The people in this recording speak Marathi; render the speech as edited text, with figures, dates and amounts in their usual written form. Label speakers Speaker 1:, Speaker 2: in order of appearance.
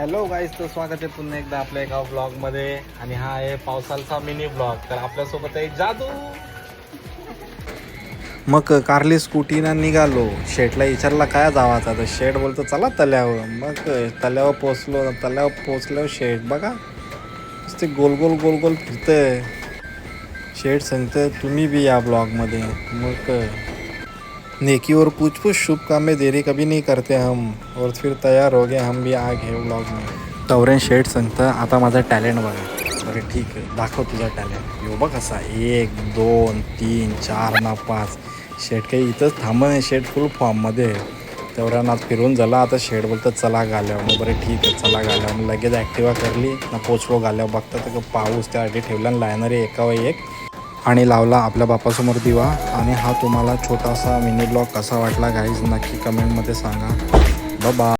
Speaker 1: हॅलो गाईज, तर स्वागत आहे पुन्हा एकदा आपल्या एका ब्लॉगमध्ये. आणि हा आहे पावसाळचा मिनी ब्लॉग. तर आपल्यासोबत आहे जादू. मग कारली स्कूटीनं निघालो. शेटला विचारला काय जावाचा, तर शेट बोलतो चला तल्यावर. मग तल्यावर पोचलो. तल्यावर पोचल्यावर शेट बघा नुसते गोल गोल गोल गोल फिरते. शेट सांगतं तुम्ही भी या ब्लॉगमध्ये. मग नेकी और पूछ पूछ शुभ काम में देरी कभी नहीं करते हम. और फिर तयार हो गए हम भी आ गए ब्लॉग में. तवरेन शेट सांगतं आता माझा टॅलेंट बघा. बरं ठीक आहे, दाखव तुझा टॅलेंट. यो बघ कसा 1 2 3 4 ना 5. शेट काही इथंच थांबत नाही. शेट फुल फॉर्ममध्ये आहे. तेवढ्या आज फिरून झाला. आता शेट बोलतं चला गाल्यावर. मग बरं ठीक आहे चला गाल्यावर. लगेच ॲक्टिवा करली ना पोचलो गाल्यावर. बघता तर पाऊस त्यासाठी ठेवला आणि लायनरी एकावर एक आणि लावला आपल्या बापासमोर दिवा. आणि हा तुम्हाला छोटासा मिनी ब्लॉग कसा वाटला गाईज नक्की कमेंटमध्ये सांगा. बाय.